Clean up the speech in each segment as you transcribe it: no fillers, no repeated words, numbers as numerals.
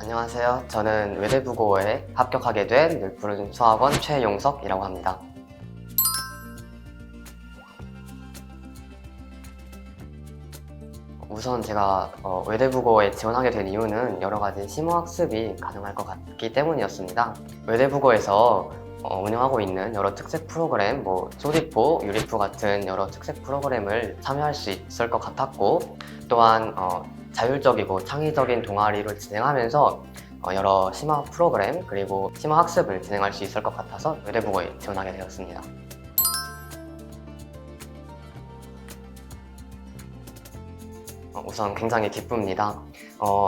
안녕하세요. 저는 외대부고에 합격하게 된 늘푸른 수학원 최용석이라고 합니다. 우선 제가 외대부고에 지원하게 된 이유는 여러 가지 심오학습이 가능할 것 같기 때문이었습니다. 외대부고에서 운영하고 있는 여러 특색 프로그램, 소디포, 유리포 같은 여러 특색 프로그램을 참여할 수 있을 것 같았고, 또한 자율적이고 창의적인 동아리를 진행하면서 여러 심화 프로그램 그리고 심화 학습을 진행할 수 있을 것 같아서 외대부고에 지원하게 되었습니다. 우선 굉장히 기쁩니다.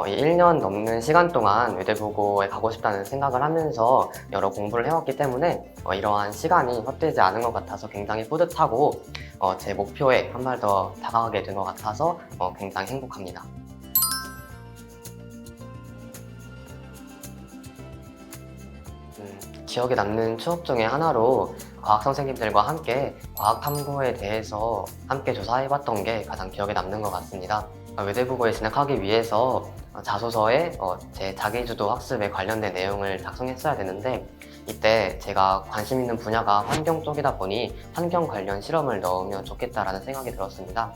이 1년 넘는 시간 동안 외대부고에 가고 싶다는 생각을 하면서 여러 공부를 해왔기 때문에 이러한 시간이 헛되지 않은 것 같아서 굉장히 뿌듯하고 제 목표에 한 발 더 다가가게 된 것 같아서 굉장히 행복합니다. 기억에 남는 추억 중에 하나로 과학 선생님들과 함께 과학 탐구에 대해서 함께 조사해봤던 게 가장 기억에 남는 것 같습니다. 외대부고에 진학하기 위해서 자소서에 제 자기주도 학습에 관련된 내용을 작성했어야 되는데, 이때 제가 관심 있는 분야가 환경 쪽이다 보니 환경 관련 실험을 넣으면 좋겠다라는 생각이 들었습니다.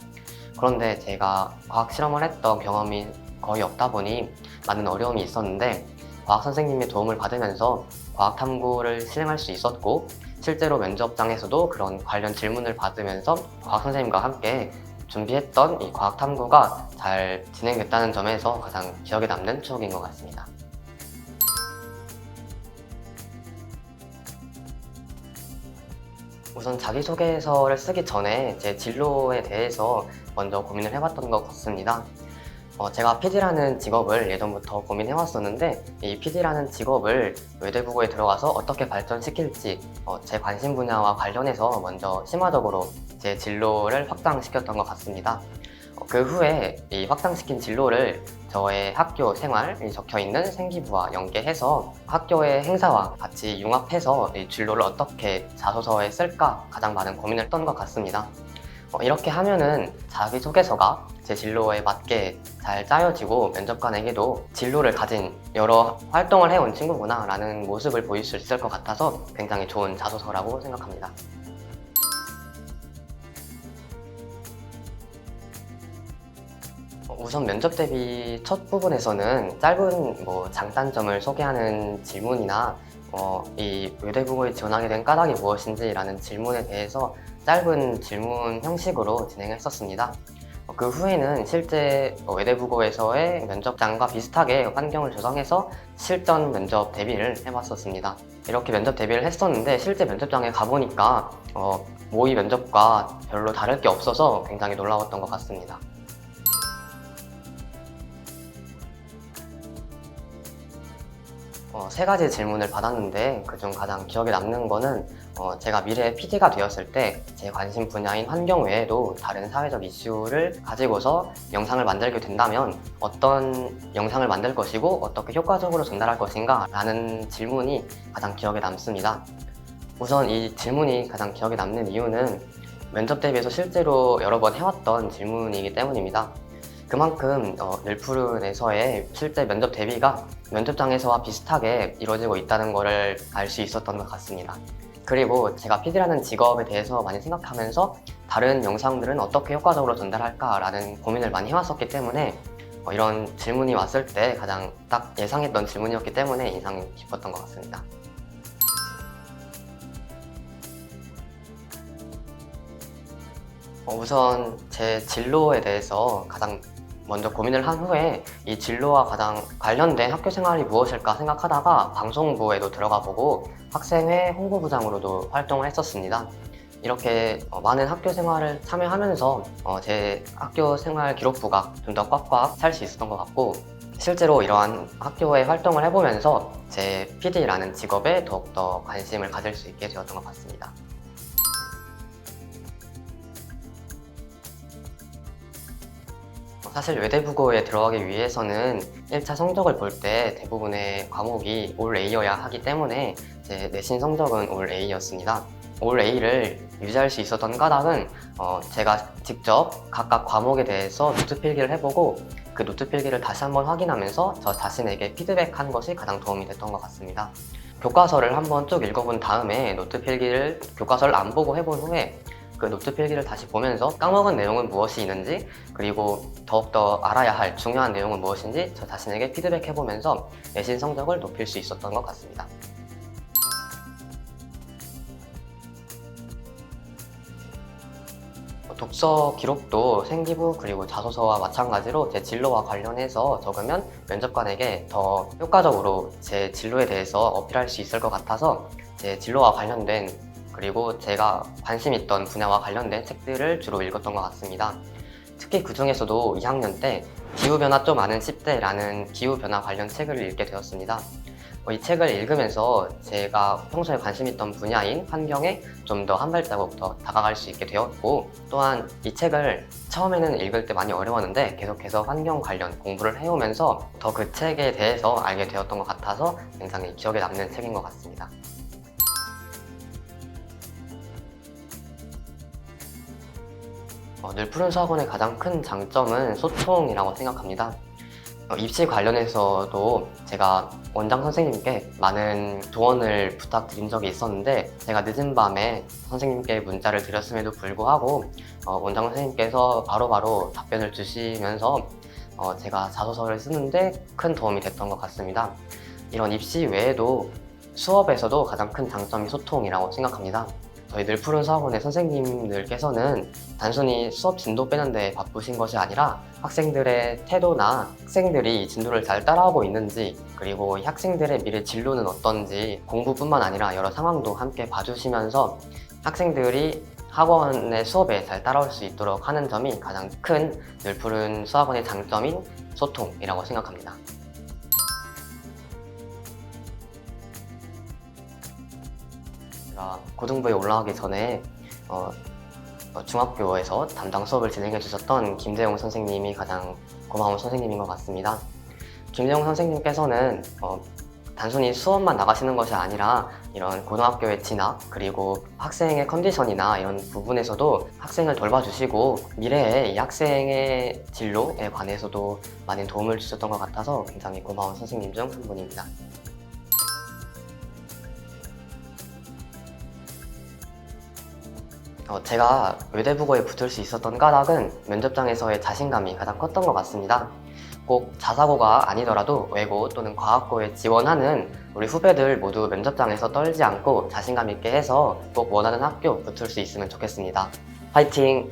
그런데 제가 과학 실험을 했던 경험이 거의 없다 보니 많은 어려움이 있었는데, 과학 선생님의 도움을 받으면서 과학 탐구를 실행할 수 있었고, 실제로 면접장에서도 그런 관련 질문을 받으면서 과학 선생님과 함께 준비했던 이 과학 탐구가 잘 진행됐다는 점에서 가장 기억에 남는 추억인 것 같습니다. 우선 자기소개서를 쓰기 전에 제 진로에 대해서 먼저 고민을 해봤던 것 같습니다. 제가 PD라는 직업을 예전부터 고민해왔었는데, 이 PD라는 직업을 외대부고에 들어가서 어떻게 발전시킬지 제 관심 분야와 관련해서 먼저 심화적으로 제 진로를 확장시켰던 것 같습니다. 그 후에 이 확장시킨 진로를 저의 학교 생활이 적혀있는 생기부와 연계해서 학교의 행사와 같이 융합해서 이 진로를 어떻게 자소서에 쓸까 가장 많은 고민을 했던 것 같습니다. 이렇게 하면은 자기소개서가 제 진로에 맞게 잘 짜여지고 면접관에게도 진로를 가진 여러 활동을 해온 친구구나 라는 모습을 보일 수 있을 것 같아서 굉장히 좋은 자소서라고 생각합니다. 우선 면접 대비 첫 부분에서는 짧은 장단점을 소개하는 질문이나 이 외대부고에 지원하게 된 까닭이 무엇인지 라는 질문에 대해서 짧은 질문 형식으로 진행했었습니다. 그 후에는 실제 외대부고에서의 면접장과 비슷하게 환경을 조성해서 실전 면접 대비를 해봤었습니다. 이렇게 면접 대비를 했었는데 실제 면접장에 가보니까 모의 면접과 별로 다를 게 없어서 굉장히 놀라웠던 것 같습니다. 세 가지 질문을 받았는데 그중 가장 기억에 남는 거는 제가 미래에 PD가 되었을 때 제 관심 분야인 환경 외에도 다른 사회적 이슈를 가지고서 영상을 만들게 된다면 어떤 영상을 만들 것이고 어떻게 효과적으로 전달할 것인가 라는 질문이 가장 기억에 남습니다. 우선 이 질문이 가장 기억에 남는 이유는 면접 대비해서 실제로 여러 번 해왔던 질문이기 때문입니다. 그만큼 늘푸른에서의 실제 면접 대비가 면접장에서와 비슷하게 이루어지고 있다는 것을 알 수 있었던 것 같습니다. 그리고 제가 PD라는 직업에 대해서 많이 생각하면서 다른 영상들은 어떻게 효과적으로 전달할까라는 고민을 많이 해왔었기 때문에 이런 질문이 왔을 때 가장 딱 예상했던 질문이었기 때문에 인상이 깊었던 것 같습니다. 우선 제 진로에 대해서 가장 먼저 고민을 한 후에 이 진로와 가장 관련된 학교 생활이 무엇일까 생각하다가 방송부에도 들어가 보고 학생회 홍보부장으로도 활동을 했었습니다. 이렇게 많은 학교 생활을 참여하면서 제 학교 생활 기록부가 좀 더 꽉꽉 찰 수 있었던 것 같고, 실제로 이러한 학교에 활동을 해보면서 제 PD라는 직업에 더욱더 관심을 가질 수 있게 되었던 것 같습니다. 사실 외대부고에 들어가기 위해서는 1차 성적을 볼 때 대부분의 과목이 올 A여야 하기 때문에 제 내신 성적은 올 A였습니다. 올 A를 유지할 수 있었던 까닭은 제가 직접 각각 과목에 대해서 노트 필기를 해보고 그 노트 필기를 다시 한번 확인하면서 저 자신에게 피드백한 것이 가장 도움이 됐던 것 같습니다. 교과서를 한번 쭉 읽어본 다음에 노트 필기를 교과서를 안 보고 해본 후에 그 노트 필기를 다시 보면서 까먹은 내용은 무엇이 있는지, 그리고 더욱더 알아야 할 중요한 내용은 무엇인지 저 자신에게 피드백해보면서 내신 성적을 높일 수 있었던 것 같습니다. 독서 기록도 생기부 그리고 자소서와 마찬가지로 제 진로와 관련해서 적으면 면접관에게 더 효과적으로 제 진로에 대해서 어필할 수 있을 것 같아서 제 진로와 관련된 그리고 제가 관심 있던 분야와 관련된 책들을 주로 읽었던 것 같습니다. 특히 그 중에서도 2학년 때 기후변화 좀 아는 10대라는 기후변화 관련 책을 읽게 되었습니다. 이 책을 읽으면서 제가 평소에 관심 있던 분야인 환경에 좀 더 한 발자국 더 다가갈 수 있게 되었고, 또한 이 책을 처음에는 읽을 때 많이 어려웠는데 계속해서 환경 관련 공부를 해오면서 더 그 책에 대해서 알게 되었던 것 같아서 굉장히 기억에 남는 책인 것 같습니다. 늘 푸른 수학원의 가장 큰 장점은 소통이라고 생각합니다. 입시 관련해서도 제가 원장 선생님께 많은 조언을 부탁드린 적이 있었는데, 제가 늦은 밤에 선생님께 문자를 드렸음에도 불구하고 원장 선생님께서 바로바로 답변을 주시면서 제가 자소서를 쓰는데 큰 도움이 됐던 것 같습니다. 이런 입시 외에도 수업에서도 가장 큰 장점이 소통이라고 생각합니다. 저희 늘 푸른 수학원의 선생님들께서는 단순히 수업 진도 빼는 데 바쁘신 것이 아니라 학생들의 태도나 학생들이 진도를 잘 따라오고 있는지, 그리고 이 학생들의 미래 진로는 어떤지 공부뿐만 아니라 여러 상황도 함께 봐주시면서 학생들이 학원의 수업에 잘 따라올 수 있도록 하는 점이 가장 큰 늘 푸른 수학원의 장점인 소통이라고 생각합니다. 제가 고등부에 올라가기 전에 중학교에서 담당 수업을 진행해 주셨던 김재용 선생님이 가장 고마운 선생님인 것 같습니다. 김재용 선생님께서는 단순히 수업만 나가시는 것이 아니라 이런 고등학교의 진학 그리고 학생의 컨디션이나 이런 부분에서도 학생을 돌봐주시고 미래에 이 학생의 진로에 관해서도 많은 도움을 주셨던 것 같아서 굉장히 고마운 선생님 중 한 분입니다. 제가 외대국어에 붙을 수 있었던 까닭은 면접장에서의 자신감이 가장 컸던 것 같습니다. 꼭 자사고가 아니더라도 외고 또는 과학고에 지원하는 우리 후배들 모두 면접장에서 떨지 않고 자신감 있게 해서 꼭 원하는 학교 붙을 수 있으면 좋겠습니다. 화이팅!